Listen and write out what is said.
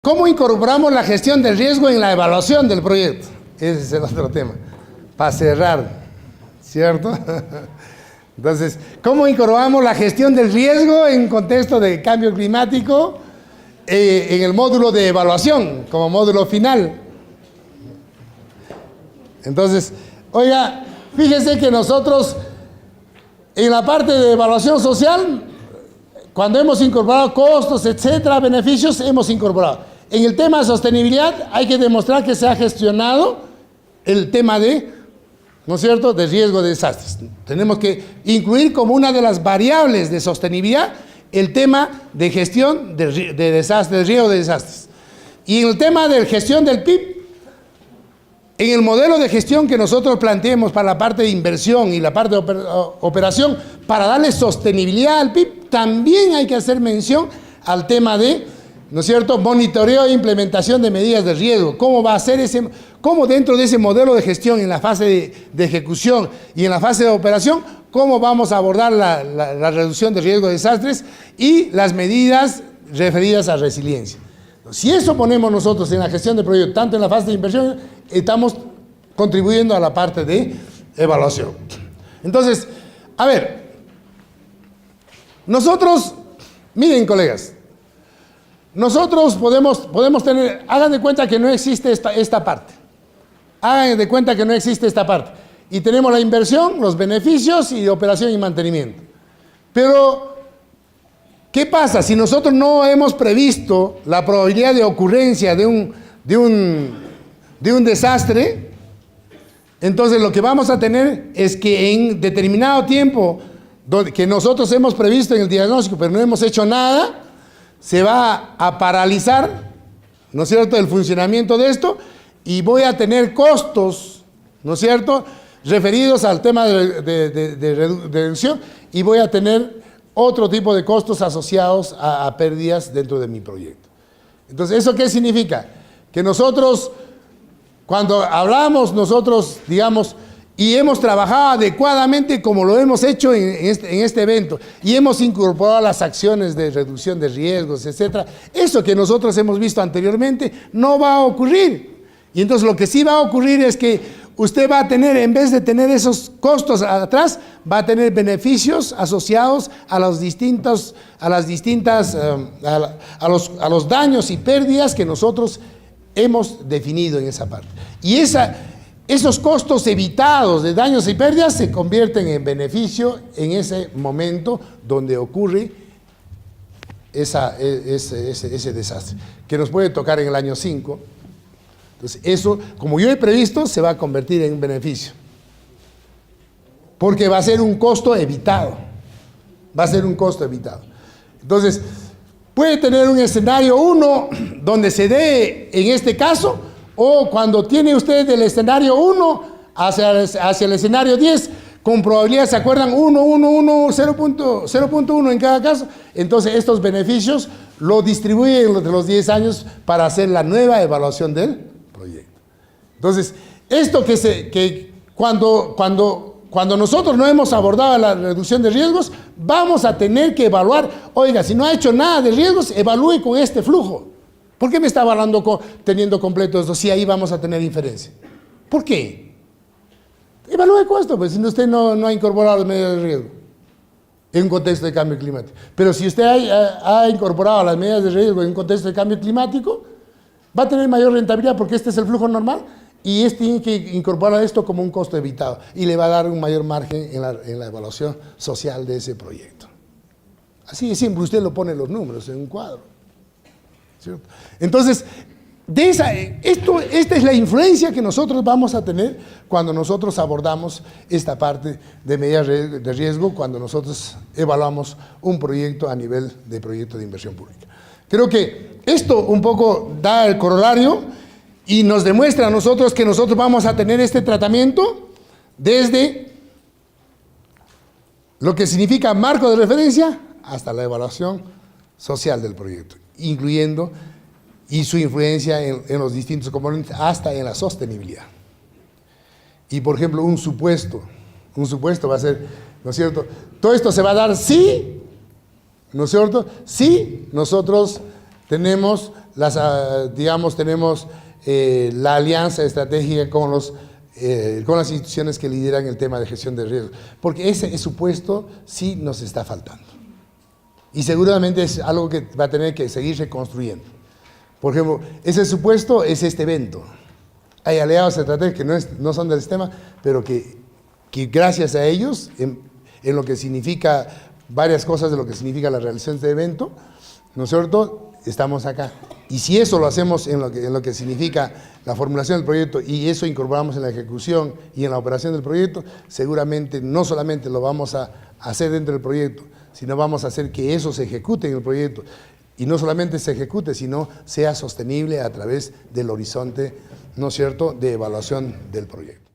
¿Cómo incorporamos la gestión del riesgo en la evaluación del proyecto? Ese es el otro tema, para cerrar, ¿cierto? Entonces, ¿cómo incorporamos la gestión del riesgo en contexto de cambio climático en el módulo de evaluación, como módulo final? Entonces, oiga, fíjese que nosotros, en la parte de evaluación social, cuando hemos incorporado costos, etcétera, beneficios, hemos incorporado. En el tema de sostenibilidad hay que demostrar que se ha gestionado el tema de, ¿no es cierto?, de riesgo de desastres. Tenemos que incluir como una de las variables de sostenibilidad el tema de gestión de desastres, de riesgo de desastres. Y en el tema de gestión del PIB, en el modelo de gestión que nosotros planteemos para la parte de inversión y la parte de operación, para darle sostenibilidad al PIB, también hay que hacer mención al tema de, ¿no es cierto?, monitoreo e implementación de medidas de riesgo. ¿Cómo va a ser cómo dentro de ese modelo de gestión, en la fase de ejecución y en la fase de operación, cómo vamos a abordar la reducción de riesgo de desastres y las medidas referidas a resiliencia? Si eso ponemos nosotros en la gestión de proyectos, tanto en la fase de inversión, estamos contribuyendo a la parte de evaluación. Entonces, a ver, nosotros, miren colegas, nosotros podemos tener, hagan de cuenta que no existe esta parte. Hagan de cuenta que no existe esta parte. Y tenemos la inversión, los beneficios y operación y mantenimiento. Pero, ¿qué pasa si nosotros no hemos previsto la probabilidad de ocurrencia de un desastre? Entonces lo que vamos a tener es que en determinado tiempo que nosotros hemos previsto en el diagnóstico, pero no hemos hecho nada, se va a paralizar, ¿no es cierto?, el funcionamiento de esto, y voy a tener costos, ¿no es cierto?, referidos al tema de reducción, y voy a tener otro tipo de costos asociados a pérdidas dentro de mi proyecto. Entonces, ¿eso qué significa? Que nosotros, cuando hablamos nosotros, digamos, y hemos trabajado adecuadamente como lo hemos hecho en este evento, y hemos incorporado las acciones de reducción de riesgos, etcétera, eso que nosotros hemos visto anteriormente no va a ocurrir. Y entonces lo que sí va a ocurrir es que usted va a tener, en vez de tener esos costos atrás, va a tener beneficios asociados a los daños y pérdidas que nosotros hemos definido en esa parte. Y esos costos evitados de daños y pérdidas se convierten en beneficio en ese momento donde ocurre ese desastre, que nos puede tocar en el año 5. Entonces, eso, como yo he previsto, se va a convertir en un beneficio. Porque va a ser un costo evitado. Va a ser un costo evitado. Entonces, puede tener un escenario 1 donde se dé en este caso, o cuando tiene usted el escenario 1 hacia el escenario 10, con probabilidad, ¿se acuerdan? 1, 1, 1, 0.1 en cada caso. Entonces, estos beneficios lo distribuyen entre los 10 años para hacer la nueva evaluación del proyecto. Entonces, esto que cuando nosotros no hemos abordado la reducción de riesgos, vamos a tener que evaluar, oiga, si no ha hecho nada de riesgos, evalúe con este flujo. ¿Por qué me está evaluando teniendo completo esto si ahí vamos a tener inferencia? ¿Por qué? Evalúe con esto, pues si usted no ha incorporado las medidas de riesgo en un contexto de cambio climático. Pero si usted ha incorporado las medidas de riesgo en un contexto de cambio climático, va a tener mayor rentabilidad porque este es el flujo normal y tiene que incorporar esto como un costo evitado y le va a dar un mayor margen en la evaluación social de ese proyecto. Así de simple, usted lo pone los números en un cuadro, ¿cierto? Entonces, esta es la influencia que nosotros vamos a tener cuando nosotros abordamos esta parte de medidas de riesgo, cuando nosotros evaluamos un proyecto a nivel de proyecto de inversión pública. Creo que esto un poco da el corolario y nos demuestra a nosotros que nosotros vamos a tener este tratamiento desde lo que significa marco de referencia hasta la evaluación social del proyecto, incluyendo y su influencia en los distintos componentes hasta en la sostenibilidad. Y por ejemplo, un supuesto va a ser, ¿no es cierto? Todo esto se va a dar si, ¿no es cierto?, si nosotros tenemos tenemos la alianza estratégica con las instituciones que lideran el tema de gestión de riesgos, porque ese supuesto sí nos está faltando. Y seguramente es algo que va a tener que seguirse construyendo. Por ejemplo, ese supuesto es este evento. Hay aliados estratégicos que no son del sistema, pero que gracias a ellos, en lo que significa varias cosas de lo que significa la realización de este evento, ¿no es cierto?, estamos acá. Y si eso lo hacemos en lo que significa la formulación del proyecto y eso incorporamos en la ejecución y en la operación del proyecto, seguramente no solamente lo vamos a hacer dentro del proyecto, sino vamos a hacer que eso se ejecute en el proyecto. Y no solamente se ejecute, sino sea sostenible a través del horizonte, ¿no es cierto?, de evaluación del proyecto.